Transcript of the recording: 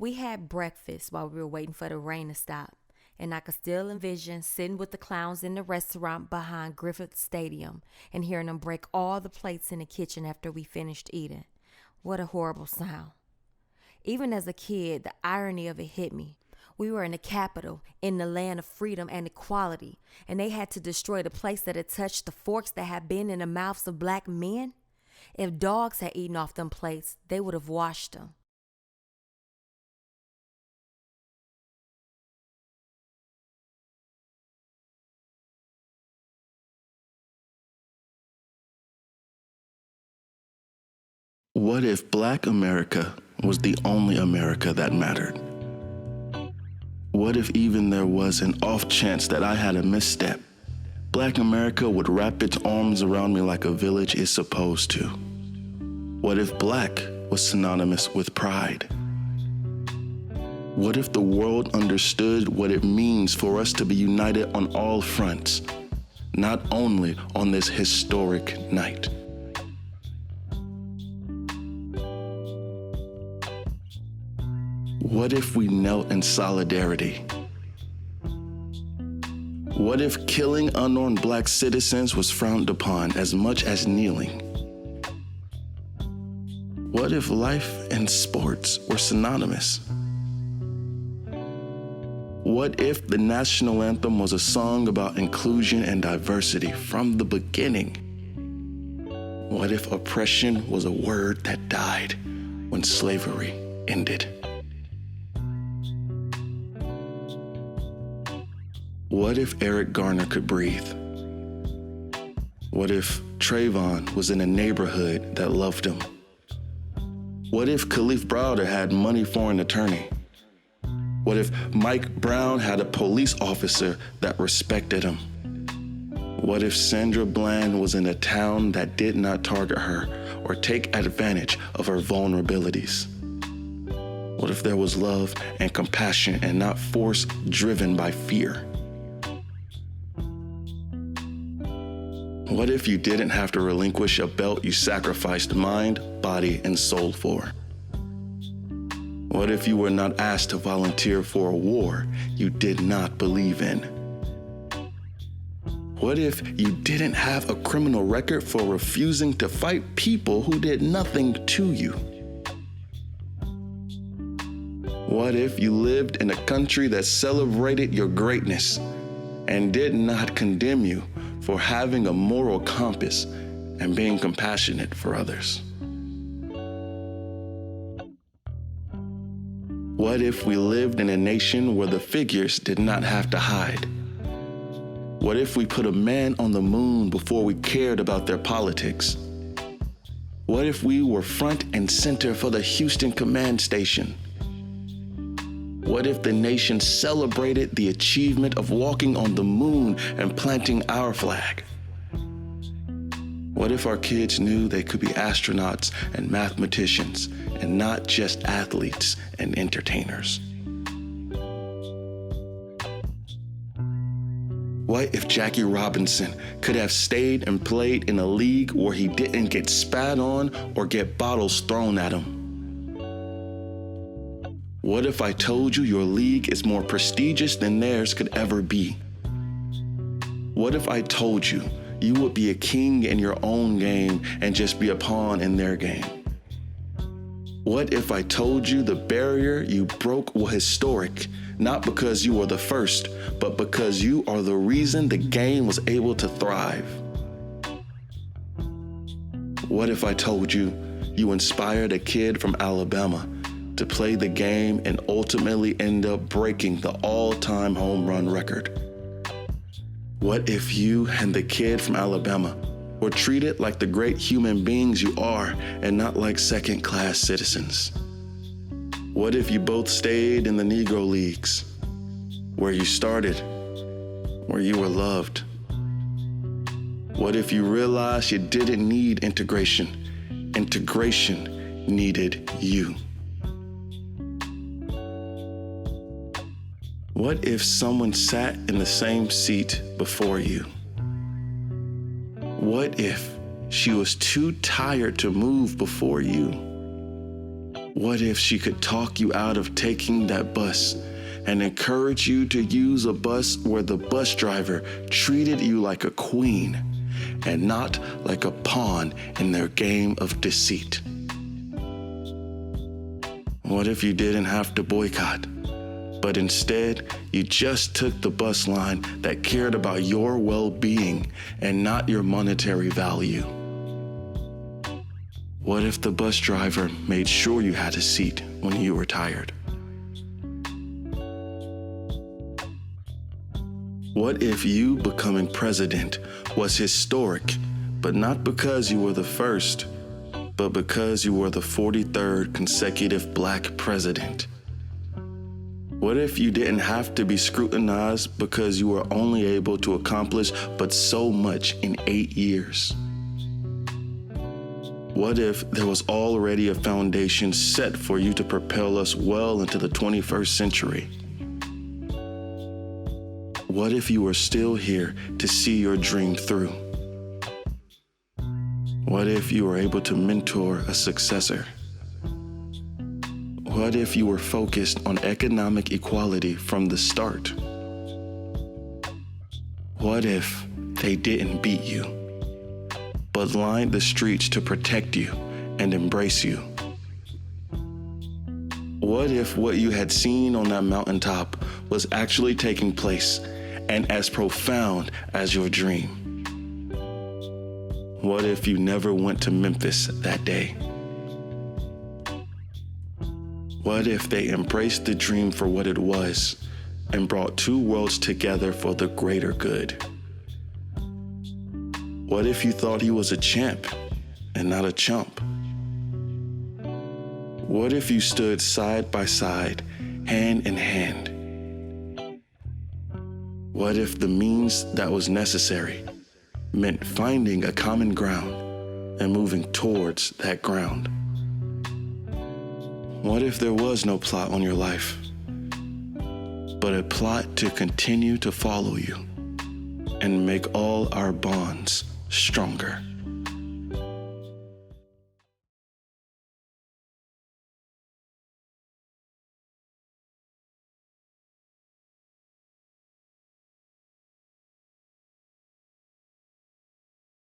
We had breakfast while we were waiting for the rain to stop, and I could still envision sitting with the clowns in the restaurant behind Griffith Stadium and hearing them break all the plates in the kitchen after we finished eating. What a horrible sound. Even as a kid, the irony of it hit me. We were in the capital, in the land of freedom and equality, and they had to destroy the place that had touched the forks that had been in the mouths of black men. If dogs had eaten off them plates, they would have washed them. What if Black America was the only America that mattered? What if even there was an off chance that I had a misstep? Black America would wrap its arms around me like a village is supposed to. What if black was synonymous with pride? What if the world understood what it means for us to be united on all fronts, not only on this historic night? What if we knelt in solidarity? What if killing unarmed black citizens was frowned upon as much as kneeling? What if life and sports were synonymous? What if the national anthem was a song about inclusion and diversity from the beginning? What if oppression was a word that died when slavery ended? What if Eric Garner could breathe? What if Trayvon was in a neighborhood that loved him? What if Khalif Browder had money for an attorney? What if Mike Brown had a police officer that respected him? What if Sandra Bland was in a town that did not target her or take advantage of her vulnerabilities? What if there was love and compassion and not force driven by fear? What if you didn't have to relinquish a belt you sacrificed mind, body, and soul for? What if you were not asked to volunteer for a war you did not believe in? What if you didn't have a criminal record for refusing to fight people who did nothing to you? What if you lived in a country that celebrated your greatness and did not condemn you for having a moral compass and being compassionate for others? What if we lived in a nation where the figures did not have to hide? What if we put a man on the moon before we cared about their politics? What if we were front and center for the Houston Command Station? What if the nation celebrated the achievement of walking on the moon and planting our flag? What if our kids knew they could be astronauts and mathematicians and not just athletes and entertainers? What if Jackie Robinson could have stayed and played in a league where he didn't get spat on or get bottles thrown at him? What if I told you your league is more prestigious than theirs could ever be? What if I told you you would be a king in your own game and just be a pawn in their game? What if I told you the barrier you broke was historic, not because you were the first, but because you are the reason the game was able to thrive? What if I told you you inspired a kid from Alabama to play the game and ultimately end up breaking the all-time home run record? What if you and the kid from Alabama were treated like the great human beings you are and not like second-class citizens? What if you both stayed in the Negro Leagues, where you started, where you were loved? What if you realized you didn't need integration? Integration needed you. What if someone sat in the same seat before you? What if she was too tired to move before you? What if she could talk you out of taking that bus and encourage you to use a bus where the bus driver treated you like a queen and not like a pawn in their game of deceit? What if you didn't have to boycott, but instead you just took the bus line that cared about your well-being and not your monetary value? What if the bus driver made sure you had a seat when you were tired? What if you becoming president was historic, but not because you were the first, but because you were the 43rd consecutive Black president? What if you didn't have to be scrutinized because you were only able to accomplish but so much in 8 years? What if there was already a foundation set for you to propel us well into the 21st century? What if you were still here to see your dream through? What if you were able to mentor a successor? What if you were focused on economic equality from the start? What if they didn't beat you, but lined the streets to protect you and embrace you? What if what you had seen on that mountaintop was actually taking place and as profound as your dream? What if you never went to Memphis that day? What if they embraced the dream for what it was and brought two worlds together for the greater good? What if you thought he was a champ and not a chump? What if you stood side by side, hand in hand? What if the means that was necessary meant finding a common ground and moving towards that ground? What if there was no plot on your life, but a plot to continue to follow you and make all our bonds stronger?